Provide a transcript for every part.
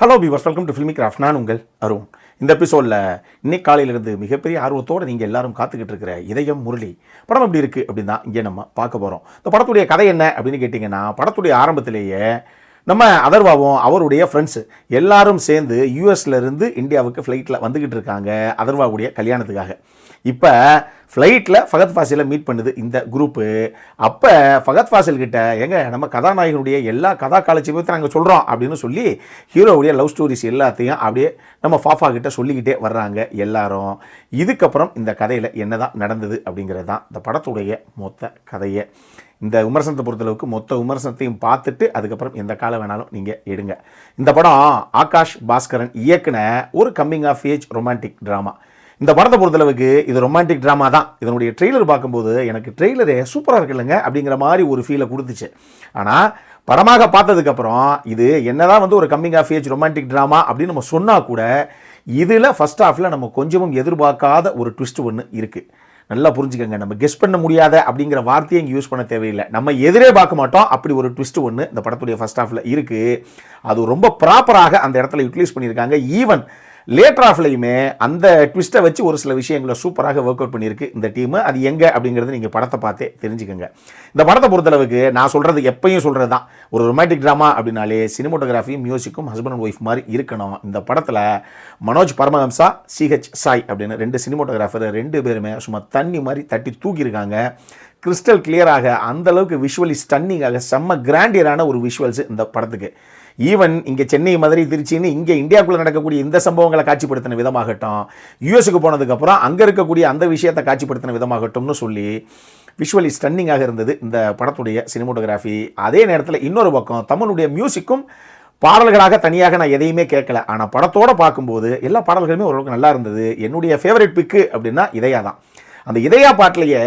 Hello viewers, welcome to filmi craft. நான் உங்கள் அருண். இந்த எபிசோடில் இன்னைக்கு காலையிலிருந்து மிகப்பெரிய ஆர்வத்தோடு நீங்கள் எல்லாரும் காத்துக்கிட்டு இருக்கிற இதயம் முரளி படம் எப்படி இருக்குது அப்படின்னு தான் இங்கே நம்ம பார்க்க போகிறோம். இந்த படத்துடைய கதை என்ன அப்படின்னு கேட்டிங்கன்னா, படத்துடைய ஆரம்பத்திலேயே நம்ம அதர்வாவும் அவருடைய ஃப்ரெண்ட்ஸு எல்லாரும் சேர்ந்து யூஎஸ்லேருந்து இந்தியாவுக்கு ஃப்ளைட்டில் வந்துக்கிட்டு இருக்காங்க அதர்வாவுடைய கல்யாணத்துக்காக. இப்போ ஃப்ளைட்டில் ஃபகத் ஃபாசிலை மீட் பண்ணுது இந்த குரூப்பு. அப்போ ஃபகத் ஃபாசில் கிட்ட நம்ம கதாநாயகனுடைய எல்லா கதா காலட்சியத்தை நாங்கள் சொல்கிறோம் அப்படின்னு சொல்லி ஹீரோவுடைய லவ் ஸ்டோரிஸ் எல்லாத்தையும் அப்படியே நம்ம ஃபாஃபா கிட்ட சொல்லிக்கிட்டே வர்றாங்க எல்லாரும். இதுக்கப்புறம் இந்த கதையில் என்ன தான் நடந்தது அப்படிங்கிறது தான் இந்த படத்துடைய மொத்த கதையை. இந்த விமர்சனத்தை பொறுத்தளவுக்கு மொத்த விமர்சனத்தையும் பார்த்துட்டு அதுக்கப்புறம் எந்த காலம் வேணாலும் நீங்கள் எடுங்க. இந்த படம் ஆகாஷ் பாஸ்கரன் இயக்குன ஒரு coming of age romantic drama. இந்த படத்தை பொறுத்தளவுக்கு இது ரொமான்டிக் ட்ராமா தான். இதனுடைய ட்ரெய்லர் பார்க்கும்போது எனக்கு ட்ரெய்லரே சூப்பராக இருக்குல்லங்க அப்படிங்கிற மாதிரி ஒரு ஃபீலை கொடுத்துச்சு. ஆனால் படமாக பார்த்ததுக்கப்புறம் இது என்னதான் ஒரு coming of age romantic drama அப்படின்னு நம்ம சொன்னால் கூட இதில் ஃபர்ஸ்ட் ஹாஃபில் நம்ம கொஞ்சமும் எதிர்பார்க்காத ஒரு ட்விஸ்ட் ஒன்று இருக்குது. நல்லா புரிஞ்சுக்கங்க, நம்ம கெஸ் பண்ண முடியாத அப்படிங்கிற வார்த்தையை இங்கே யூஸ் பண்ண தேவையில்லை. நம்ம எதிரே பார்க்க மாட்டோம், அப்படி ஒரு ட்விஸ்ட் ஒன்று இந்த படத்துடைய ஃபர்ஸ்ட் ஹாஃபில் இருக்குது. அது ரொம்ப ப்ராப்பராக அந்த இடத்துல யூட்டிலைஸ் பண்ணியிருக்காங்க. ஈவன் லேட்டர் ஆஃப்லையுமே அந்த ட்விஸ்ட்டை வச்சு ஒரு சில விஷயங்களை சூப்பராக ஒர்க் அவுட் பண்ணியிருக்கு இந்த டீமு. அது எங்கே அப்படிங்கிறது நீங்கள் படத்தை பார்த்தே தெரிஞ்சுக்கோங்க. இந்த படத்தை பொறுத்தளவுக்கு நான் சொல்கிறது எப்பயும் சொல்கிறது தான், ஒரு ரொமான்டிக் ட்ராமா அப்படின்னாலே சினிமோட்டோகிராஃபியும் மியூசிக்கும் ஹஸ்பண்ட் அண்ட் ஒய்ஃப் மாதிரி இருக்கணும். இந்த படத்தில் மனோஜ் பரமஹம்சா, சிஹெச் சாய் அப்படின்னு ரெண்டு சினிமோட்டோகிராஃபர் ரெண்டு பேருமே சும்மா தண்ணி மாதிரி தட்டி தூக்கியிருக்காங்க. கிறிஸ்டல் கிளியராக அந்தளவுக்கு விஷுவலி ஸ்டன்னிங்காக செம்ம கிராண்டியரான ஒரு விஷுவல்ஸ் இந்த படத்துக்கு. ஈவன் இங்கே சென்னை, மதுரை, திருச்சின்னு இங்கே இந்தியாவுக்குள்ளே நடக்கக்கூடிய இந்த சம்பவங்களை காட்சிப்படுத்தின விதமாகட்டும், யூஎஸுக்கு போனதுக்கப்புறம் அங்கே இருக்கக்கூடிய அந்த விஷயத்தை காட்சிப்படுத்தின விதமாகட்டும்னு சொல்லி விஷுவலி ஸ்டன்னிங்காக இருந்தது இந்த படத்துடைய சினிமோட்டோகிராஃபி. அதே நேரத்தில் இன்னொரு பக்கம் தமிழுடைய மியூசிக்கும் பாடல்களாக தனியாக நான் எதையுமே கேட்கல, ஆனால் படத்தோடு பார்க்கும்போது எல்லா பாடல்களுமே ஓரளவுக்கு நல்லா இருந்தது. என்னுடைய ஃபேவரட் பிக்கு அப்படின்னா இதயா தான். அந்த இதயா பாட்டிலேயே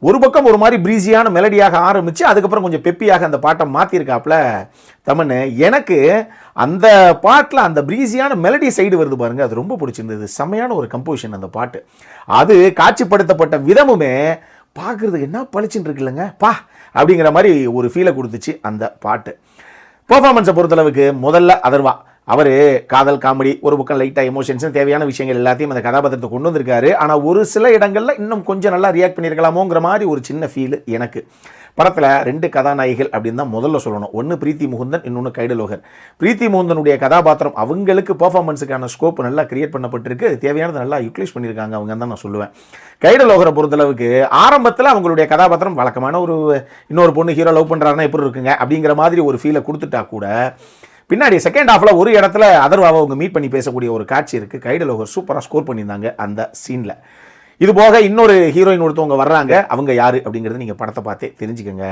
ஒரு பக்கம் ஒரு மாதிரி ப்ரீஸியான மெலடியாக ஆரம்பித்து அதுக்கப்புறம் கொஞ்சம் பெப்பியாக அந்த பாட்டை மாற்றிருக்காப்புல தமன். எனக்கு அந்த பாட்டில் அந்த ப்ரீஸியான மெலடி சைடு வருது பாருங்கள், அது ரொம்ப பிடிச்சிருந்தது. செம்மையான ஒரு கம்போசிஷன் அந்த பாட்டு. அது காட்சிப்படுத்தப்பட்ட விதமுமே பார்க்குறதுக்கு என்ன பளிச்சுன்னு இருக்குல்லங்க பா அப்படிங்கிற மாதிரி ஒரு ஃபீலை கொடுத்துச்சு அந்த பாட்டு. பெர்ஃபார்மன்ஸை பொறுத்தளவுக்கு முதல்ல அதர்வா அவர் காதல், காமெடி, ஒரு பக்கம் லைட்டாக எமோஷன்ஸ், தேவையான விஷயங்கள் எல்லாத்தையும் அந்த கதாபாத்திரத்தை கொண்டு வந்திருக்காரு. ஆனால் ஒரு சில இடங்களில் இன்னும் கொஞ்சம் நல்லா ரியாக்ட் பண்ணியிருக்கலாமோங்கிற மாதிரி ஒரு சின்ன ஃபீல் எனக்கு. படத்தில் ரெண்டு கதாநாயகிகள் அப்படின்னு தான் முதல்ல சொல்லணும். ஒன்று பிரீத்தி முகுந்தன், இன்னொன்று கைடு லோகர். பிரீத்தி முகுந்தனுடைய கதாபாத்திரம் அவங்களுக்கு பெர்ஃபார்மன்ஸுக்கான ஸ்கோப் நல்லா கிரியேட் பண்ணப்பட்டிருக்கு, தேவையானது நல்லா யூட்டிலைஸ் பண்ணியிருக்காங்க அவங்க தான் நான் சொல்லுவேன். கைடு லோகரை பொறுத்தளவுக்கு ஆரம்பத்தில் அவங்களுடைய கதாபாத்திரம் வழக்கமான ஒரு இன்னொரு பொண்ணு ஹீரோ லவ் பண்ணுறாருன்னா எப்படி இருக்குங்க அப்படிங்கிற மாதிரி ஒரு ஃபீலை கொடுத்துட்டா கூட பின்னாடி செகண்ட் ஹாஃபில் ஒரு இடத்துல அதர்வாவை அவங்க மீட் பண்ணி பேசக்கூடிய ஒரு காட்சி இருக்குது. கைடு லோகர் சூப்பராக ஸ்கோர் பண்ணியிருந்தாங்க அந்த சீனில். இது போக இன்னொரு ஹீரோயின் ஒருத்தவங்க வர்றாங்க, அவங்க யார் அப்படிங்கிறது நீங்கள் படத்தை பார்த்தே தெரிஞ்சுக்கோங்க.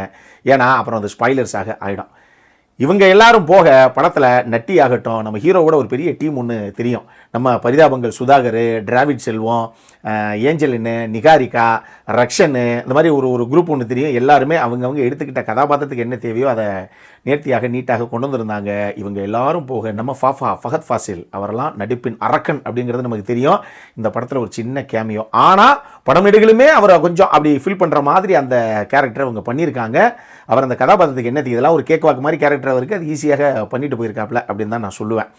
ஏன்னா அப்புறம் அது ஸ்பாய்லர்ஸாக ஆகிடும். இவங்க எல்லாரும் போக படத்தில் நட்டி ஆகட்டும், நம்ம ஹீரோவோட ஒரு பெரிய டீம் ஒன்று தெரியும். நம்ம பரிதாபங்கள் சுதாகர், டிராவிட் செல்வம், ஏஞ்சலின்னு, நிகாரிகா, ரக்ஷனு, இந்த மாதிரி ஒரு குரூப் ஒன்று தெரியும். எல்லாருமே அவங்கவுங்க எடுத்துக்கிட்ட கதாபாத்திரத்துக்கு என்ன தேவையோ அதை நேர்த்தியாக நீட்டாக கொண்டு வந்திருந்தாங்க. இவங்க எல்லாரும் போக நம்ம ஃபகத் ஃபாசில் அவரெல்லாம் நடிப்பின் அரக்கன் அப்படிங்கிறது நமக்கு தெரியும். இந்த படத்தில் ஒரு சின்ன கேமியோ, ஆனால் படம் நடிகளுமே அவரை கொஞ்சம் அப்படி ஃபீல் பண்ணுற மாதிரி அந்த கேரக்டரை அவங்க பண்ணியிருக்காங்க. அவர் அந்த கதாபாத்திரத்துக்கு என்ன இதெல்லாம் ஒரு கேக் வாக்கு மாதிரி கேரக்டர் அவருக்கு அது ஈஸியாக பண்ணிட்டு போயிருக்காப்புல அப்படின்னு தான் நான் சொல்லுவேன்.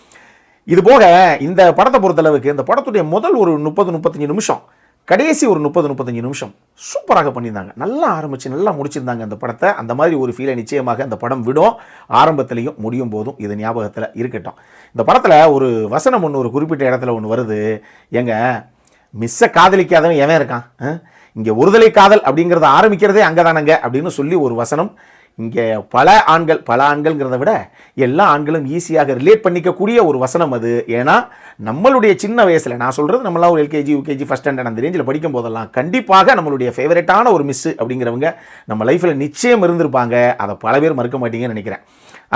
இது போக இந்த படத்தை பொறுத்தளவுக்கு இந்த படத்துடைய முதல் ஒரு 30-35 நிமிஷம், கடைசி ஒரு 30-35 நிமிஷம் சூப்பராக பண்ணியிருந்தாங்க. நல்லா ஆரம்பித்து நல்லா முடிச்சிருந்தாங்க அந்த படத்தை. அந்த மாதிரி ஒரு ஃபீலை நிச்சயமாக அந்த படம் விடும், ஆரம்பத்திலையும் முடியும் போதும் இது ஞாபகத்தில் இருக்கட்டும். இந்த படத்தில் ஒரு வசனம் ஒன்று ஒரு குறிப்பிட்ட இடத்துல ஒன்று வருது, மிஸ்ஸை காதலிக்காதவன் எவன் இருக்கான், இங்கே ஒருதலை காதல் அப்படிங்கிறத ஆரம்பிக்கிறதே அங்கே தானங்க அப்படின்னு சொல்லி ஒரு வசனம். இங்கே பல ஆண்கள்ங்கிறத விட எல்லா ஆண்களும் ஈஸியாக ரிலேட் பண்ணிக்கக்கூடிய ஒரு வசனம் அது. ஏன்னா நம்மளுடைய சின்ன வயசில், நான் சொல்கிறது நம்மளாம் ஒரு எல்கேஜி, யூகேஜி, ஃபஸ்ட் ஸ்டாண்டர்ட் அந்த ரேஞ்சில் படிக்கும் போதெல்லாம் கண்டிப்பாக நம்மளுடைய ஃபேவரட்டான ஒரு மிஸ்ஸு அப்படிங்கிறவங்க நம்ம லைஃப்பில் நிச்சயம் இருந்திருப்பாங்க. அதை பல பேர் மறுக்க மாட்டீங்கன்னு நினைக்கிறேன்.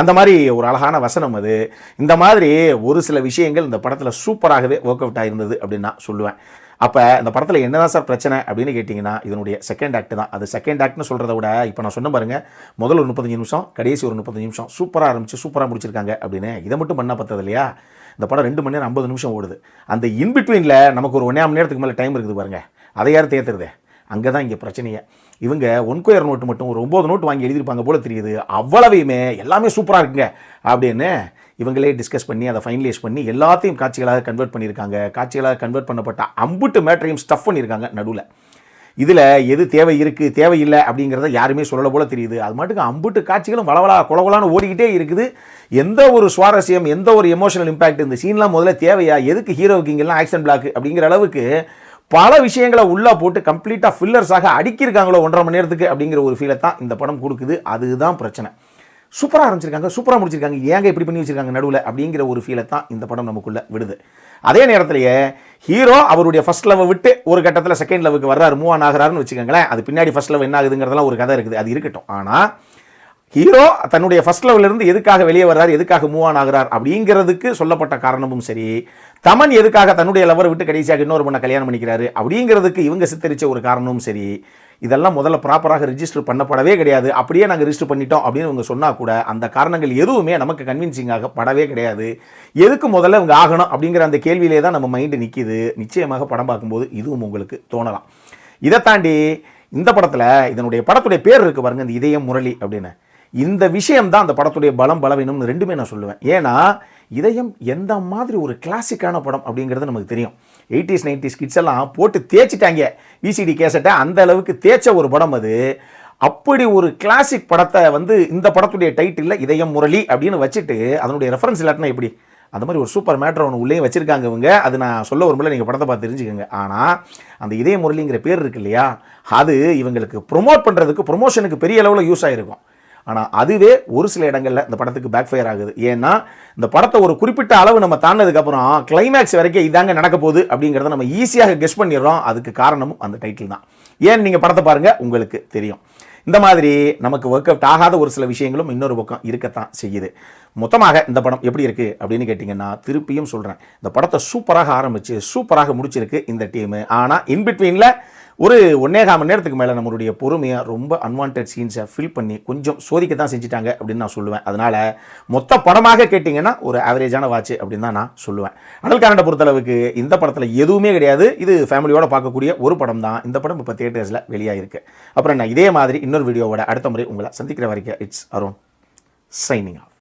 அந்த மாதிரி ஒரு அழகான வசனம் அது. இந்த மாதிரி ஒரு சில விஷயங்கள் இந்த படத்தில் சூப்பராகவே ஒர்க் அவுட் ஆகிருந்தது அப்படின்னு நான் சொல்லுவேன். அப்போ இந்த படத்தில் என்ன தான் சார் பிரச்சனை அப்படின்னு கேட்டிங்கன்னா, இதனுடைய செகண்ட் ஆக்ட் தான். அது செகண்ட் ஆக்ட்னு சொல்கிறத விட இப்போ நான் சொன்ன பாருங்கள், முதல் ஒரு 35 நிமிஷம், கடைசி ஒரு 35 நிமிஷம் சூப்பராக ஆரம்பித்து சூப்பராக முடிச்சிருக்காங்க அப்படின்னு. இதை மட்டும் பண்ணால் பத்தது இல்லையா? இந்த படம் 2 மணி நேரம் 50 நிமிஷம் ஓடுது. அந்த இன்பிட்வீனில் நமக்கு ஒரு 1.5 மணி நேரத்துக்கு மேலே டைம் இருக்குது பாருங்கள், அதை யார் தேர்த்துறது? அங்கே தான் இங்கே பிரச்சனையே. இவங்க 1 ஸ்கொயர் நோட்டு மட்டும் ஒரு 9 நோட்டு வாங்கி எழுதியிருப்பாங்க போல தெரியுது. அவ்வளவையுமே எல்லாமே சூப்பராக இருக்குங்க அப்படின்னு இவங்களே டிஸ்கஸ் பண்ணி அதை ஃபைனலைஸ் பண்ணி எல்லாத்தையும் காட்சிகளாக கன்வெர்ட் பண்ணியிருக்காங்க. காட்சிகளாக கன்வெர்ட் பண்ணப்பட்ட அம்புட்டு மேட்டரையும் ஸ்டஃப் பண்ணியிருக்காங்க நடுவில். இதில் எது தேவை இருக்குது தேவையில்லை அப்படிங்கிறத யாருமே சொல்லலை போல தெரியுது. அது மட்டுக்கு அம்புட்டு காட்சிகளும் வளவலா குளவலான்னு ஓடிக்கிட்டே இருக்குது. எந்த ஒரு சுவாரஸ்யம், எந்த ஒரு எமோஷனல் இம்பாக்ட் இந்த சீன்லாம் முதல்ல தேவையா, எதுக்கு ஹீரோவுக்கு இங்கெல்லாம் ஆக்ஷன் பிளாக் அப்படிங்கிற அளவுக்கு பல விஷயங்களை உள்ளே போட்டு கம்ப்ளீட்டாக ஃபில்லர்ஸாக அடிக்கிருக்காங்களோ 1.5 மணி நேரத்துக்கு அப்படிங்கிற ஒரு ஃபீலை தான் இந்த படம் கொடுக்குது. அதுதான் பிரச்சனை. சூப்பராக ஆரம்பிச்சிருக்காங்க, சூப்பராக முடிச்சிருக்காங்க, ஏங்க இப்படி பண்ணி வச்சிருக்காங்க நடுவில் அப்படிங்கிற ஒரு ஃபீலை தான் இந்த படம் நமக்குள்ளே விடுது. அதே நேரத்திலேயே ஹீரோ அவருடைய ஃபர்ஸ்ட் லவ் விட்டு ஒரு கட்டத்தில் செகண்ட் லவ்வுக்கு வர்றாரு, மூவ் ஆன் ஆகிறாருன்னு வச்சுக்கோங்களேன். அது பின்னாடி ஃபர்ஸ்ட் லவ் என்ன ஆகுதுங்கிறதெல்லாம் ஒரு கதை இருக்குது, அது இருக்கட்டும். ஆனால் ஹீரோ தன்னுடைய ஃபர்ஸ்ட் லவ்லேருந்து எதுக்காக வெளியே வர்றாரு, எதுக்காக மூவ் ஆன் ஆகிறார் அப்படிங்கிறதுக்கு சொல்லப்பட்ட காரணமும் சரி, தமன் எதுக்காக தன்னுடைய லவரை விட்டு கடைசியாக இன்னொரு பொண்ணை கல்யாணம் பண்ணிக்கிறாரு அப்படிங்கிறதுக்கு இவங்க சித்தரித்த ஒரு காரணமும் சரி, இதெல்லாம் முதல்ல ப்ராப்பராக ரிஜிஸ்டர் பண்ணப்படவே கிடையாது. அப்படியே நாங்கள் ரிஜிஸ்டர் பண்ணிட்டோம் அப்படின்னு இவங்க சொன்னால் கூட அந்த காரணங்கள் எதுவுமே நமக்கு கன்வின்சிங்காக படவே கிடையாது. எதுக்கு முதல்ல இவங்க ஆகணும் அப்படிங்கிற அந்த கேள்வியிலே தான் நம்ம மைண்டு நிற்கிது. நிச்சயமாக படம் பார்க்கும்போது இதுவும் உங்களுக்கு தோணலாம். இதை தாண்டி இந்த படத்தில் இதனுடைய படத்துடைய பேர் இருக்குது பாருங்கள், இந்த இதயம் முரளி அப்படின்னு. இந்த விஷயம் தான் அந்த படத்துடைய பலம் பலவீனம்னு ரெண்டுமே நான் சொல்லுவேன். ஏன்னா இதயம் எந்த மாதிரி ஒரு கிளாசிக்கான படம் அப்படிங்கிறது நமக்கு தெரியும். 80s 90s கிட்ஸ் எல்லாம் போட்டு தேய்ச்சிட்டாங்க விசிடி கேசட்டை, அந்த அளவுக்கு தேய்ச்ச ஒரு படம் அது. அப்படி ஒரு கிளாசிக் படத்தை வந்து இந்த படத்துடைய டைட்டிலில் இதயம் முரளி அப்படின்னு வச்சுட்டு அதனுடைய ரெஃபரன்ஸ் இல்லாட்டினா எப்படி, அந்த மாதிரி ஒரு சூப்பர் மேட்டர் ஒன்று உள்ளே வச்சுருக்காங்க இவங்க. அது நான் சொல்ல வரும்போது நீங்கள் படத்தை பார்த்து தெரிஞ்சுக்கோங்க. ஆனால் அந்த இதய முரளிங்கிற பேர் இருக்கு இல்லையா, அது இவங்களுக்கு ப்ரொமோட் பண்ணுறதுக்கு ப்ரொமோஷனுக்கு பெரிய அளவில் யூஸ் ஆகிருக்கும். ஆனால் அதுவே ஒரு சில இடங்களில் இந்த படத்துக்கு பேக் ஃபயர் ஆகுது. ஏன்னா இந்த படத்தை ஒரு குறிப்பிட்ட அளவு நம்ம தாண்டதுக்கப்புறம் கிளைமேக்ஸ் வரைக்கும் இதாங்க நடக்க போகுது அப்படிங்கிறத நம்ம ஈஸியாக கெஸ் பண்ணிடுறோம். அதுக்கு காரணமும் அந்த டைட்டில் தான். ஏன் நீங்கள் படத்தை பாருங்கள், உங்களுக்கு தெரியும். இந்த மாதிரி நமக்கு ஒர்க் அவுட் ஆகாத ஒரு சில விஷயங்களும் இன்னொரு பக்கம் இருக்கத்தான் செய்யுது. மொத்தமாக இந்த படம் எப்படி இருக்குது அப்படின்னு கேட்டிங்கன்னா, திருப்பியும் சொல்கிறேன், இந்த படத்தை சூப்பராக ஆரம்பித்து சூப்பராக முடிச்சிருக்கு இந்த டீமு. ஆனால் இன்பிட்வீனில் ஒரு 1.25 மணி நேரத்துக்கு மேலே நம்மளுடைய பொறுமையாக ரொம்ப அன்வான்ட் சீன்ஸை ஃபில் பண்ணி கொஞ்சம் சோதிக்க தான் செஞ்சுட்டாங்க அப்படின்னு நான் சொல்லுவேன். அதனால் மொத்த படமாக கேட்டிங்கன்னா ஒரு ஆவரேஜான வாட்ச் அப்படின்னு தான் நான் சொல்லுவேன். அனல் காரண்டை பொறுத்தளவுக்கு இந்த படத்தில் எதுவுமே கிடையாது. இது ஃபேமிலியோடு பார்க்கக்கூடிய ஒரு படம் தான். இந்த படம் இப்போ தியேட்டர்ஸில் வெளியாகிருக்கு. அப்புறம் நான் இதே மாதிரி இன்னொரு வீடியோவோட அடுத்த முறை உங்களை சந்திக்கிற வரைக்கும் இட்ஸ் அருண் சைனிங் ஆஃப்.